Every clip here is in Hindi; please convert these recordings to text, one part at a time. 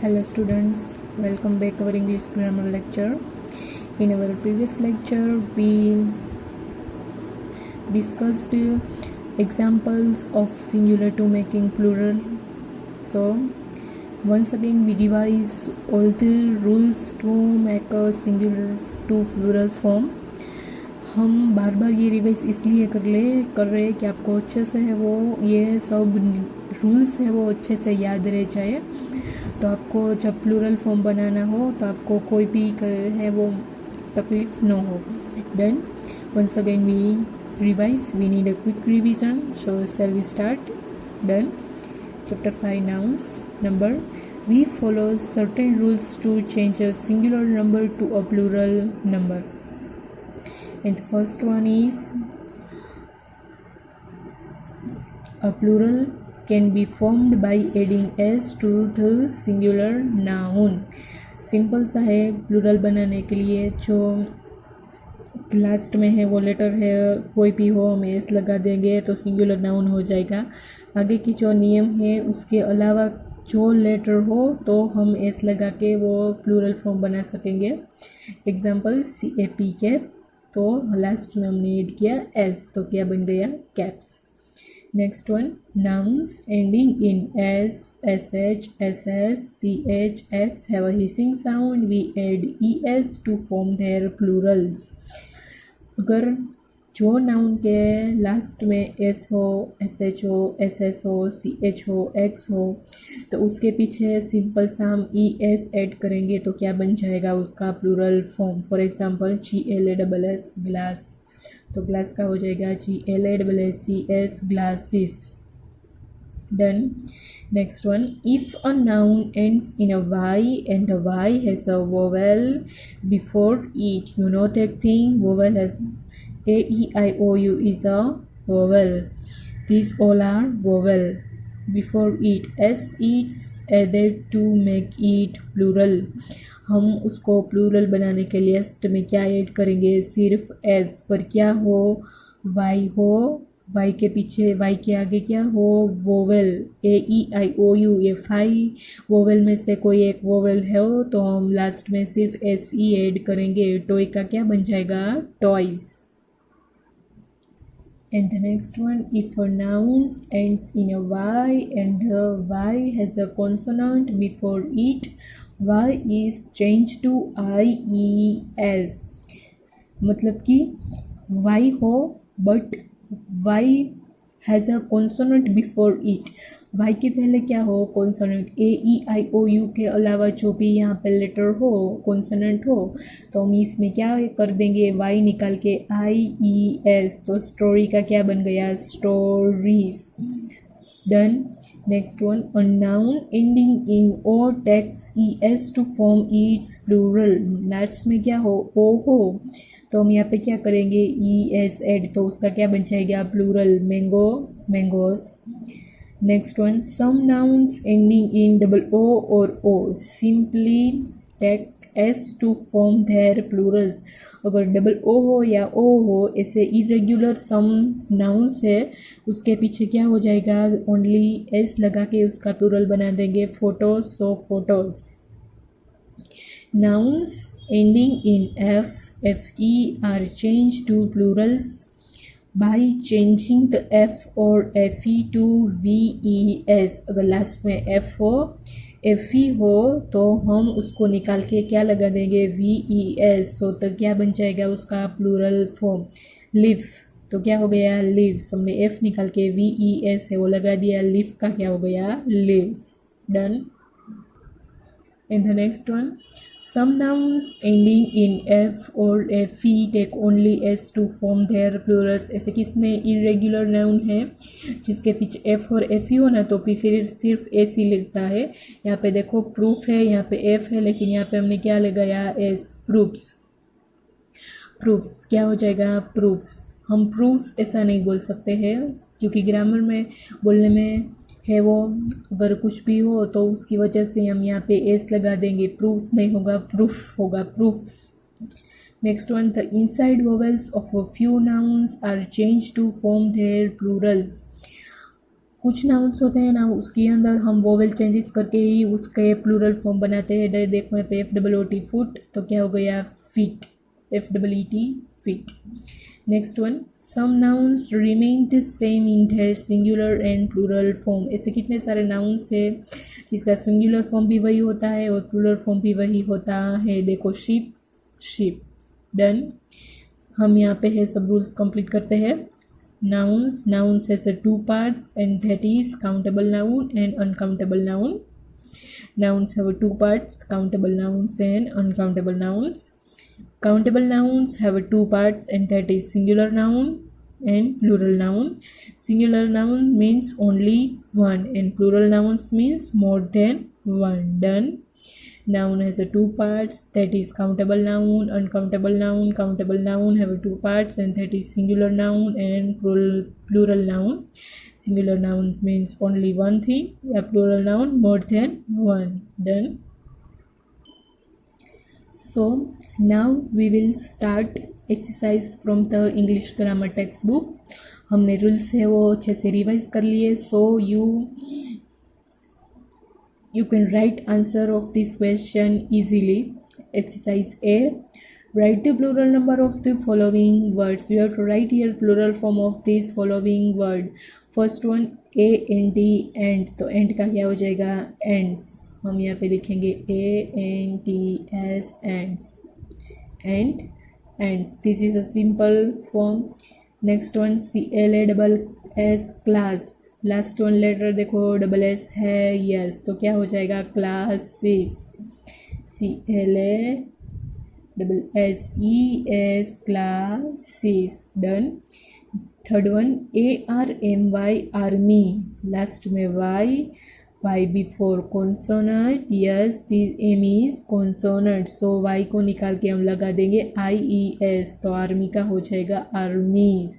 Hello students, welcome back to our English grammar lecture. In our previous lecture, we discussed examples of singular to making plural. So once again we revise all the rules to make a singular to plural form. हम बार बार ये रिवाइज इसलिए कर रहे हैं कि आपको अच्छे से है वो ये सब रूल्स है वो अच्छे से याद रह जाए, तो आपको जब प्लूरल फॉर्म बनाना हो तो आपको कोई भी है वो तकलीफ न हो. Then once again we revise, we need a quick revision, so shall we start? Done. Chapter 5 nouns. Number. We follow certain rules to change a singular number to a plural number. And the first one is a plural can be formed by adding s to the singular noun. Simple सा है प्लूरल बनाने के लिए, जो लास्ट में है वो लेटर है कोई भी हो हम एस लगा देंगे तो सिंगुलर नाउन हो जाएगा. आगे की जो नियम है उसके अलावा जो लेटर हो तो हम एस लगा के वो प्लूरल फॉर्म बना सकेंगे. एग्जाम्पल CAP कैप, तो लास्ट में हमने ऐड किया एस तो क्या बन गया caps. Next one nouns ending in S, SH, SS, CH, X have a hissing sound. We add ES to form their plurals. अगर जो नाउन के लास्ट में एस हो, SH हो, SS हो, CH हो, X हो तो उसके पीछे सिंपल सा हम ES ऐड करेंगे तो क्या बन जाएगा उसका plural form. For example GLASS glass, तो ग्लास का हो जाएगा GLASS glasses. Done. Next one, if a noun ends in a Y and the Y has a vowel before it, you know that thing, vowel has AEIOU is a vowel. These all are vowel. Before it, S is added to make it plural. हम उसको प्लूरल बनाने के लिए लास्ट में क्या ऐड करेंगे, सिर्फ एस, पर क्या हो वाई हो, वाई के पीछे वाई के आगे क्या हो वोवेल AEIOU, ये 5 वोवेल में से कोई एक वोवेल है तो हम लास्ट में सिर्फ SE ऐड करेंगे. टॉय का क्या बन जाएगा toys. And the next one, if a noun ends in a Y and the Y has a consonant before it, Y is changed to IES. मतलब कि Y हो but Y has a consonant before it. Y के पहले क्या हो कॉन्सोनेंट, AEIOU के अलावा जो भी यहाँ पे लेटर हो कॉन्सोनेंट हो तो हम इसमें क्या कर देंगे Y निकाल के IES, तो स्टोरी का क्या बन गया stories. Done. Next one, a noun ending in O takes ES to form its plural. Last में क्या हो O हो तो हम यहाँ पे क्या करेंगे ES ऐड, तो उसका क्या बन जाएगा plural mango mangoes. Next one, some nouns ending in O और O simply take S to form their plurals. अगर O हो या O हो ऐसे इरेग्युलर सम नाउन्स है उसके पीछे क्या हो जाएगा ओनली S लगा के उसका प्लूरल बना देंगे photos, so photos. Nouns ending in FE are changed to plurals by changing the F or FE to VES. अगर लास्ट में F हो FE हो तो हम उसको निकाल के क्या लगा देंगे VES, सो तो क्या बन जाएगा उसका प्लूरल फॉर्म लिव. तो क्या हो गया लिव्स, हमने F निकाल के VES है वो लगा दिया, लिव का क्या हो गया lives. Done. And the next one, some nouns ending in F or FE take only S to form their plurals. ऐसे किसमें irregular noun है जिसके पीछे F और FE हो ना तो फिर सिर्फ S ही लिखता है. यहाँ पे देखो प्रूफ है, यहाँ पे F है लेकिन यहाँ पे हमने क्या लगाया S, प्रूफ्स. प्रूफ्स क्या हो जाएगा प्रूफ्स. हम प्रूफ्स ऐसा नहीं बोल सकते हैं क्योंकि ग्रामर में बोलने में है वो अगर कुछ भी हो तो उसकी वजह से हम यहाँ पे एस लगा देंगे, प्रूफ्स नहीं होगा प्रूफ होगा proofs. Next one, the inside vowels of a few nouns are change to form their plurals. कुछ नाउन्स होते हैं ना, उसके अंदर हम वोवेल चेंजेस करके ही उसके प्लूरल फॉर्म बनाते हैं। देखो यहाँ पे FOOT फुट, तो क्या हो गया feet, FEET feet. Next one, some nouns remain the same in their singular and plural form. ऐसे कितने सारे नाउन्स है जिसका सिंगुलर फॉर्म भी वही होता है और प्लूरल फॉर्म भी वही होता है। देखो शिप, शिप। डन। हम यहाँ पे है सब रूल्स कंप्लीट करते हैं। Nouns has a two parts, and that is countable noun and uncountable noun. Nouns have two parts, countable nouns and uncountable nouns. Countable nouns have two parts, and that is singular noun and plural noun. Singular noun means only one, and plural nouns means more than one. Done. Noun has a two parts, that is countable noun, uncountable noun. Countable noun have two parts, and that is singular noun and plural noun. Singular noun means only one thing, a plural noun more than one. Done. So now we will start exercise from the English grammar textbook. हमने रूल्स है वो अच्छे से रिवाइज कर लिए। So you can write answer of this question easily. Exercise A, write the plural number of the following words. You have to write here plural form of this following word. First one AND, and, तो एंड का क्या हो जाएगा ends। हम यहाँ पे लिखेंगे ANTS ends, and ends। This is a simple form. Next one CLASS class, last one letter देखो डबल एस है, यस, तो क्या हो जाएगा classes. CLASSES classes. Done. Third one ARMY army, लास्ट में Y before consonant, yes M is consonant, so Y को निकाल के हम लगा देंगे IES, तो आर्मी का हो जाएगा armies.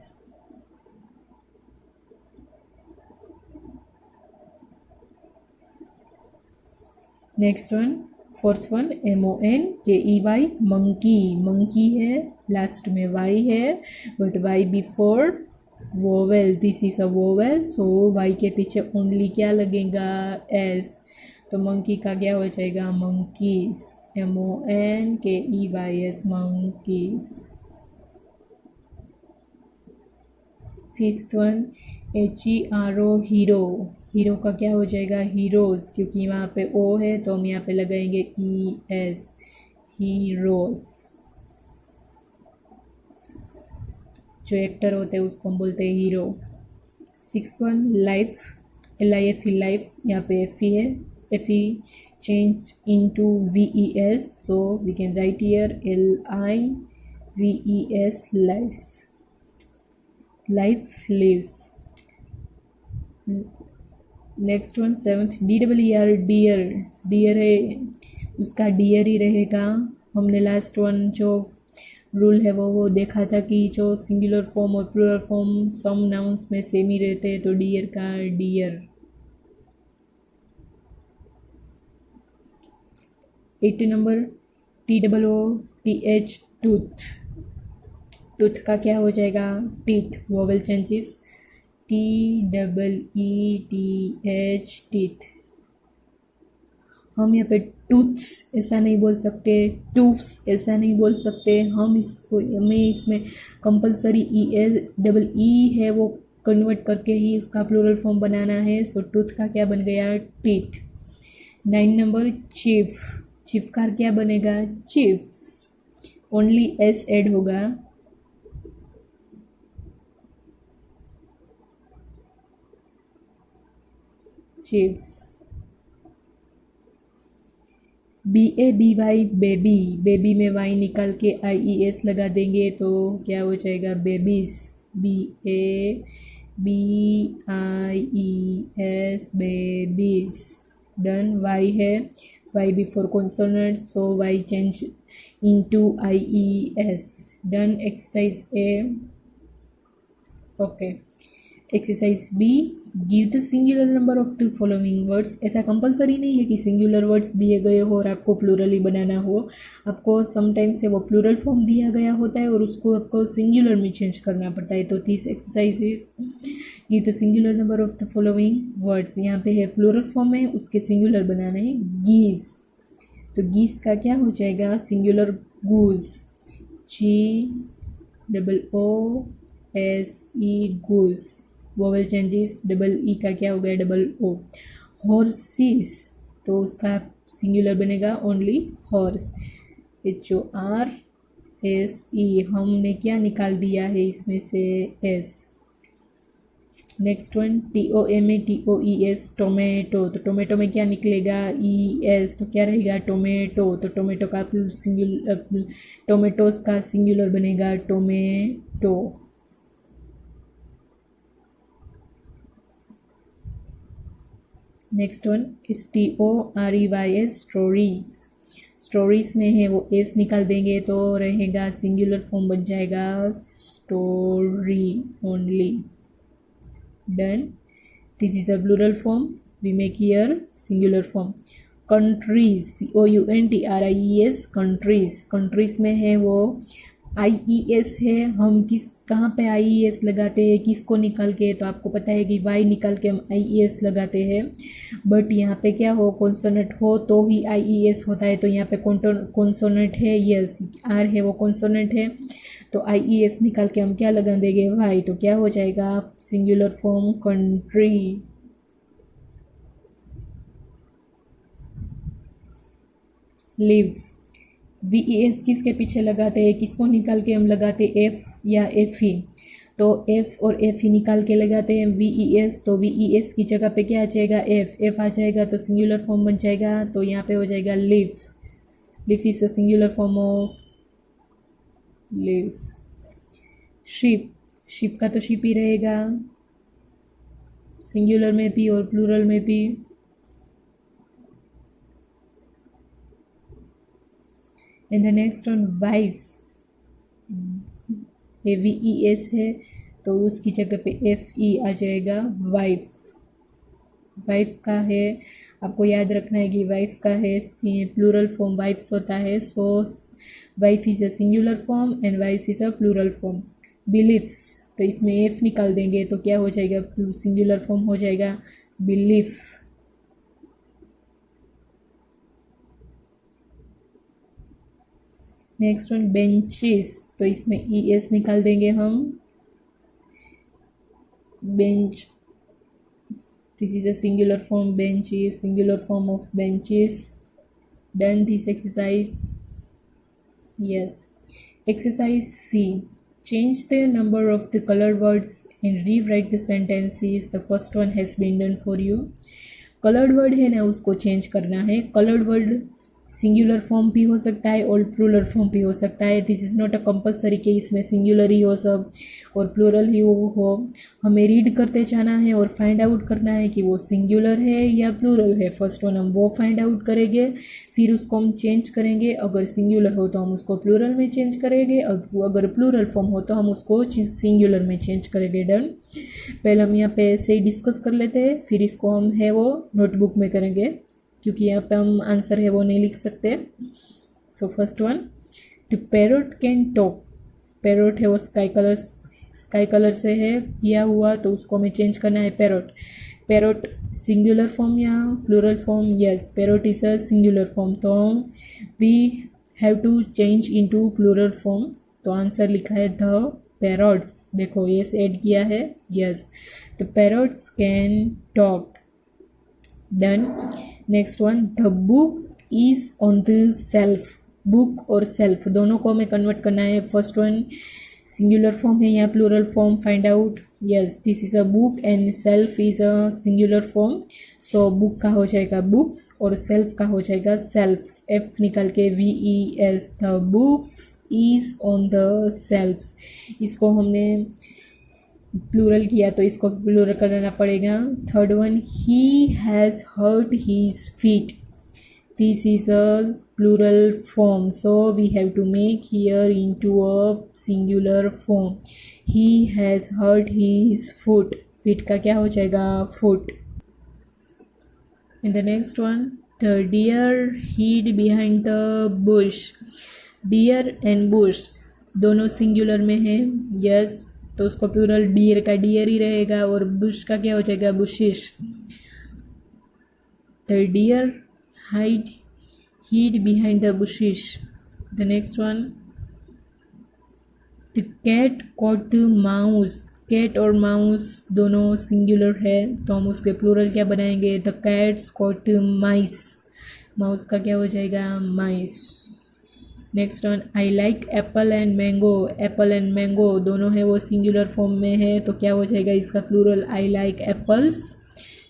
Next one, fourth one MONKEY monkey, monkey है, लास्ट में वाई है, but Y before vowel, this is a vowel, so Y के पीछे ओनली क्या लगेगा एस, तो मंकी का क्या हो जाएगा monkeys, MONKEYS monkeys. Fifth one HERO hero, hero का क्या हो जाएगा हीरोज़, क्योंकि वहाँ पे ओ है तो हम यहाँ पे लगाएंगे ES, हीरोज़। जो एक्टर होते हैं उसको हम बोलते हैं hero. Six one life, LIFE life, यहाँ पे FE है, FE change into VES, so we can write here LIVES lifes, life lives. Next one seventh DEER deer, deer है उसका डियर ही रहेगा। हमने लास्ट वन जो रूल है वो देखा था कि जो सिंगुलर फॉर्म और प्लूरल फॉर्म सम नाउन्स में सेम ही रहते हैं, तो डियर का डियर। 8 नंबर TOOTH, टूथ का क्या हो जाएगा teeth, vowel changes, TEETH teeth. हम यहाँ पे टूथ्स ऐसा नहीं बोल सकते, टूफ्स ऐसा नहीं बोल सकते, हमें इसमें कंपलसरी EE है वो कन्वर्ट करके ही उसका प्लूरल फॉर्म बनाना है। सो टूथ का क्या बन गया टीथ। 9 नंबर चीफ, चीफ का क्या बनेगा चीफ्स, ओनली S ऐड होगा। चिप्स। BABY बेबी, बेबी में वाई निकाल के IES लगा देंगे तो क्या हो जाएगा babies, BABIES babies. Done. Y है, Y before consonant, so Y change into IES। Done. Exercise A। Okay. Exercise B, give the singular number of the following words. ऐसा कंपलसरी नहीं है कि सिंगुलर वर्ड्स दिए गए हो और आपको प्लूरल ही बनाना हो, आपको समटाइम्स से वो प्लूरल फॉर्म दिया गया होता है और उसको आपको सिंगुलर में चेंज करना पड़ता है। तो this exercise is give the singular number of the following words. यहाँ पे है प्लूरल फॉर्म में, उसके सिंगुलर बनाना है गीज। तो गीज का क्या हो जाएगा सिंगुलर गूज, GOOSE गूज। वोवल चेंजेस, डबल ई का क्या हो गया डबल ओ। हॉर्सिस तो उसका सिंगुलर बनेगा ओनली हॉर्स, HORSE। हमने क्या निकाल दिया है इसमें से S. Next one TOMATOES tomato. तो टोमेटो में क्या निकलेगा ES, तो क्या रहेगा टोमेटो। तो टोमेटो का सिंगुलर, टोमेटोज का सिंगुलर बनेगा tomato. Next one STOREYS stories. Stories में है वो एस निकाल देंगे तो रहेगा सिंगुलर फॉर्म बन जाएगा story only. Done. This is a plural form, we make here singular form. Countries, COUNTRIES countries. Countries में है वो IES है। हम कहाँ पे IES लगाते हैं, किसको निकाल के, तो आपको पता है कि Y निकाल के हम IES लगाते हैं। बट यहाँ पे क्या हो कॉन्सोनेंट हो तो ही IES होता है। तो यहाँ पे कॉन्सोनेंट है, यस R है वो कॉन्सोनेंट है, तो IES निकाल के हम क्या लगा देंगे Y। तो क्या हो जाएगा singular form country. Lives, VES किसके पीछे लगाते हैं, किसको निकाल के हम लगाते हैं F या FE। तो F और FE निकाल के लगाते हैं VES। तो VES की जगह पे क्या आ जाएगा F आ जाएगा, तो सिंगुलर फॉर्म बन जाएगा। तो यहाँ पे हो जाएगा live. Live is a singular form of lives. Ship, ship का तो शिप ही रहेगा सिंगुलर में भी और प्लूरल में भी। And the next one wifes, VES है तो उसकी जगह पे FE आ जाएगा वाइफ। वाइफ का है, आपको याद रखना है कि वाइफ का है प्लूरल फॉर्म वाइफ्स होता है। So wife is a singular form and wifes is a plural form. Beliefs, तो इसमें F निकाल देंगे तो क्या हो जाएगा सिंगुलर फॉर्म हो जाएगा बिलीफ। नेक्स्ट वन बेंचेस, तो इसमें ES निकाल देंगे हम bench. This is a singular form benches, singular form of benches. Done this exercise. Yes. Exercise C, change the number of the colored words and rewrite the sentences. The first one has been done for you. colored word है ना उसको चेंज करना है। colored word सिंगुलर फॉर्म भी हो सकता है और प्लूरल फॉर्म भी हो सकता है। This is not a compulsory कि इसमें सिंगुलर ही हो सब और प्लूरल ही हो। हमें रीड करते जाना है और फाइंड आउट करना है कि वो सिंगुलर है या प्लूरल है। फर्स्ट वन हम वो फाइंड आउट करेंगे, फिर उसको हम चेंज करेंगे। अगर सिंगुलर हो तो हम उसको प्लूरल में चेंज करेंगे, अगर प्लूरल फॉर्म हो तो हम उसको सिंगुलर में चेंज करेंगे। डन। पहले हम यहाँ पे ऐसे ही डिस्कस कर लेते हैं, फिर इसको हम है वो नोटबुक में करेंगे क्योंकि यहाँ पे हम आंसर है वो नहीं लिख सकते। So first one, the parrot can talk. Parrot है वो स्काई कलर से है किया हुआ, तो उसको हमें चेंज करना है पैरोट। पैरोट सिंगुलर फॉर्म या plural form, yes parrot is a singular form, तो we have to change into plural form. तो आंसर लिखा है द पैरोट्स। देखो ये ऐड किया है, yes the parrots can talk. Done. Next one, the book is on the shelf. Book और सेल्फ दोनों को हमें कन्वर्ट करना है। फर्स्ट वन सिंगुलर फॉर्म है या plural form, find out. Yes this is a book and shelf is a singular form. So book का हो जाएगा बुक्स और सेल्फ का हो जाएगा सेल्फ्स। F निकाल के VES, the books is on the shelfs. इसको हमने प्लूरल किया तो इसको प्लूरल करना पड़ेगा। Third one, he has hurt his feet. This is a plural form, so we have to make here into a singular form. He has hurt his foot. Feet का क्या हो जाएगा foot. In the next one, the deer hid behind the bush. Deer and bush दोनों सिंगुलर में है, यस तो उसको प्लूरल डियर का डियर ही रहेगा, और बुश का क्या हो जाएगा bushes. The deer hid behind the bushes. The next one, the cat caught the mouse. Cat और माउस दोनों सिंगुलर है, तो हम उसके प्लूरल क्या बनाएंगे, the cats caught mice. Mouse का क्या हो जाएगा mice. Next one, I like apple and mango. Apple and mango दोनों है वो सिंगुलर फॉर्म में है, तो क्या हो जाएगा इसका plural, I like apples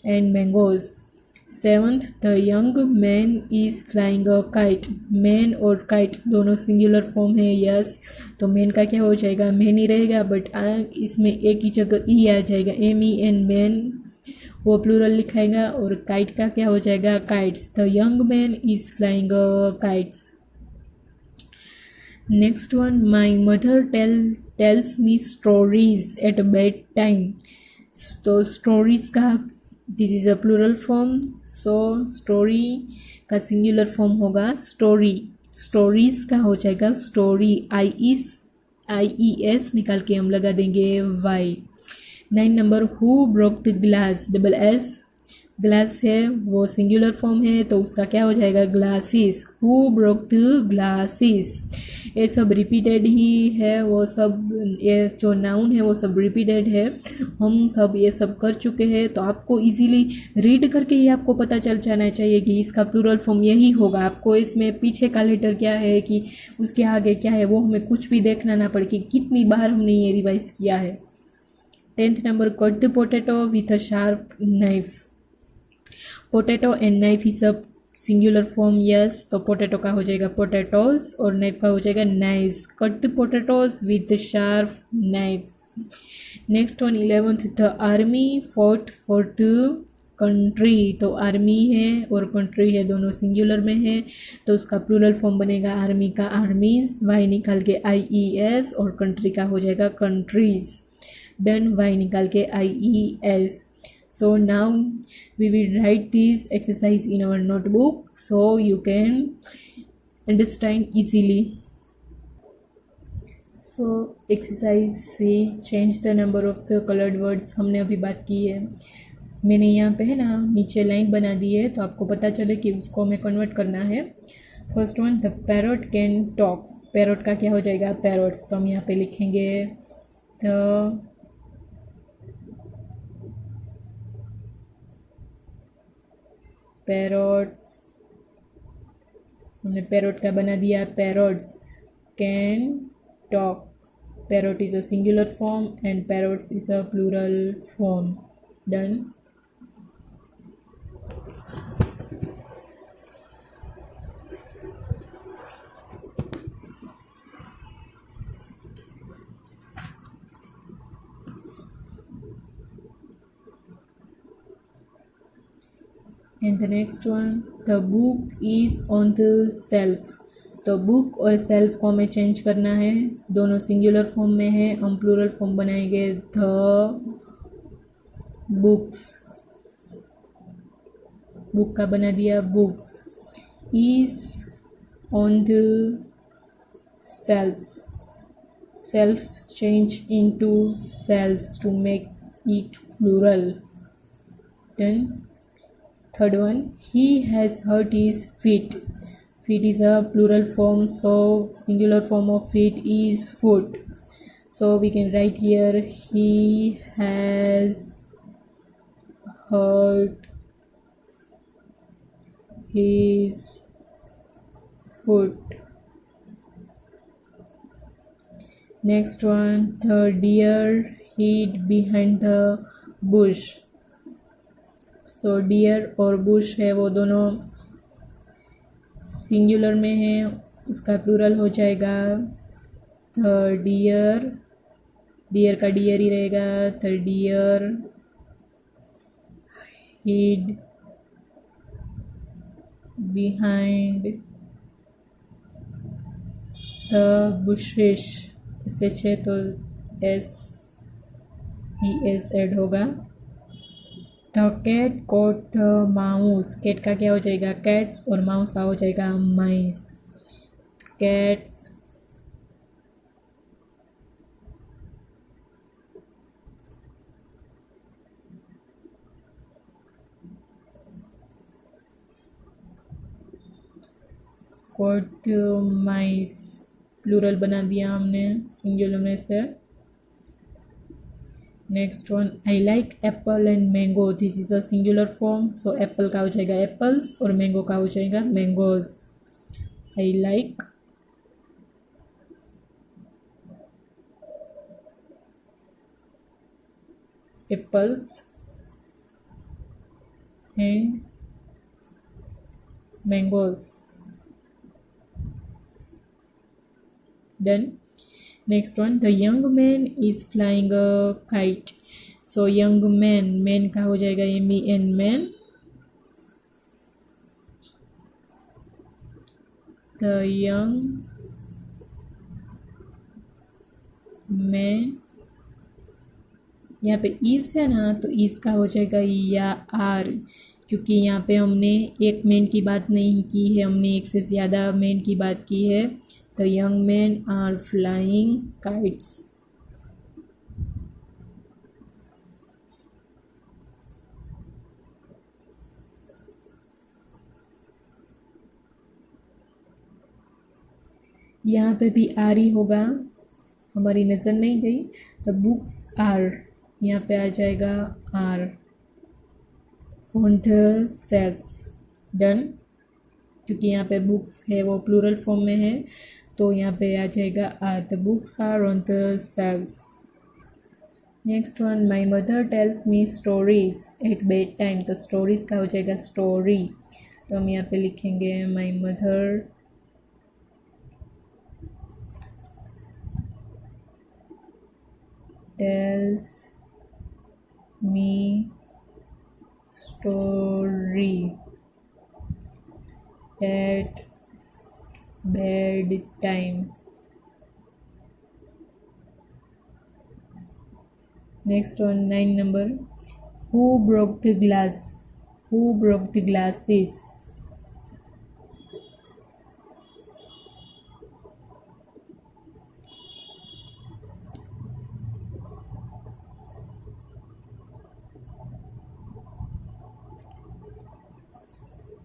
and mangoes. Seventh, the young man is flying a kite. Man और काइट दोनों सिंगुलर फॉर्म है, यस, तो मैन का क्या हो जाएगा मैन ही रहेगा, बट इसमें एक ही जगह ई आ जाएगा, MEN मैन वो प्लूरल लिखाएगा, और काइट का क्या हो जाएगा kites. The young man is flying a kites. Next one, my mother tells me stories at bed time. तो स्टोरीज का this is a plural form, so story का सिंगुलर फॉर्म होगा स्टोरी। स्टोरीज का हो जाएगा स्टोरी, IES निकाल के हम लगा देंगे Y। 9 number, who broke the glass, double S glass है वो सिंगुलर फॉर्म है, तो उसका क्या हो जाएगा glasses. Who broke the glasses, ये सब रिपीटेड ही है, वो सब ये जो नाउन है वो सब रिपीटेड है, हम सब ये सब कर चुके हैं, तो आपको इजीली रीड करके ही आपको पता चल जाना चाहिए कि इसका प्लूरल फॉर्म यही होगा। आपको इसमें पीछे का लेटर क्या है कि उसके आगे क्या है वो हमें कुछ भी देखना ना पड़े कि कितनी बार हमने ये रिवाइज किया है। 10th number, cut the potato with a sharp knife. Potato and knife is a singular form, yes, तो पोटैटो का हो जाएगा पोटैटोज और नाइफ का हो जाएगा knives. Cut the potatoes with the sharp knives. Next one 11th, the army fought for the country. तो आर्मी है और कंट्री है दोनों सिंगुलर में है, तो उसका प्लूरल फॉर्म बनेगा आर्मी का आर्मीज, वाई निकाल के IES, और कंट्री का हो जाएगा कंट्रीज। डन, वाई निकाल के IES। So now we will write this exercise in our notebook so you can understand easily. So exercise से change the number of the colored words हमने अभी बात की है। मैंने यहाँ पे है ना नीचे लाइन बना दी है, तो आपको पता चले कि उसको हमें कन्वर्ट करना है। First one, the parrot can talk. Parrot का क्या हो जाएगा पैरट्स, तो हम यहाँ पे लिखेंगे द पैरट्स, हमने पैरट का बना दिया parrots can talk. Parrot is a singular form and parrots is a plural form. Done. And the next one, the book is on the shelf. तो बुक और सेल्फ को हमें चेंज करना है, दोनों सिंगुलर फॉर्म में है, हम प्लूरल फॉर्म बनाएंगे द बुक्स। बुक का बना दिया books. Is on the shelfs, shelf change into shelves to make it plural. Done. Third one, he has hurt his feet. Feet is a plural form, so singular form of feet is foot. So we can write here, he has hurt his foot. Next one, the deer hid behind the bush. सो डियर और बुश है वो दोनों सिंगुलर में है, उसका प्लूरल हो जाएगा द डियर। डियर का डियर ही रहेगा, the deer hid behind the bushes. SH है तो SES ऐड होगा। The cat caught the mouse. Cat का क्या हो जाएगा कैट्स और माउस का हो जाएगा माइस। कैट्स गॉट माइस, प्लूरल बना दिया हमने सिंगुलर में से। Next one, I like apple and mango, this is a singular form, so Apple का हो जाएगा एप्पल्स और मैंगो का हो जाएगा mangoes. I like apples and mangoes. Done. Next one, the young man is flying a kite, so young man, man का हो जाएगा MEN man. The young man, यहाँ पे इज है ना, तो इज का हो जाएगा या आर, क्योंकि यहाँ पे हमने एक मैन की बात नहीं की है, हमने एक से ज़्यादा मैन की बात की है। The young man are flying kites. यहाँ पे भी आर ही होगा, हमारी नज़र नहीं गई। द बुक्स आर, यहाँ पे आ जाएगा are on the shelves. Done. क्योंकि यहाँ पे बुक्स है वो प्लूरल फॉर्म में है, तो यहाँ पे आ जाएगा are, the books are on the shelves. Next one, my mother tells me stories at bed time, तो स्टोरीज का हो जाएगा स्टोरी, तो हम यहाँ पे लिखेंगे my mother tells me story at bed time. Next one, 9 number, who broke the glass, who broke the glasses,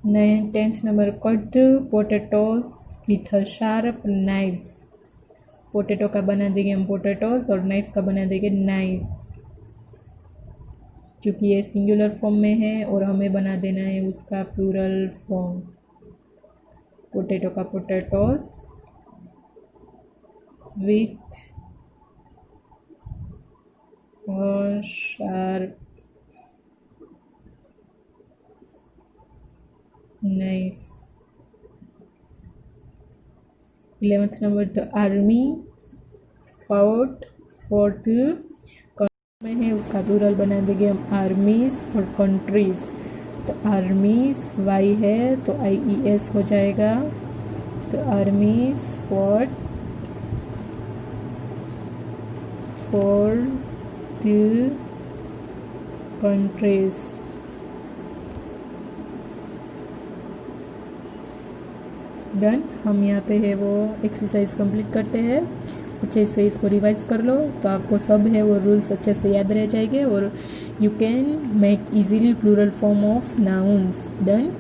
nine 10th number, cut potatoes with sharp knifes, potato का बना देंगे हम पोटैटोज और नाइफ का बना देंगे नाइस, क्योंकि ये सिंगुलर फॉर्म में है और हमें बना देना है उसका प्लूरल फॉर्म। पोटैटो का potatoes with sharp nice. 11th number, the army fought for the में है, उसका प्लूरल बना देंगे हम आर्मीज और कंट्रीज, तो आर्मीज वाई है तो IES हो जाएगा, तो आर्मीज फॉर द कंट्रीज। डन। हम यहाँ पे है वो एक्सरसाइज कंप्लीट करते हैं, अच्छे से इसको रिवाइज कर लो तो आपको सब है वो रूल्स अच्छे से याद रह जाएंगे और you can make easily plural form of nouns. Done.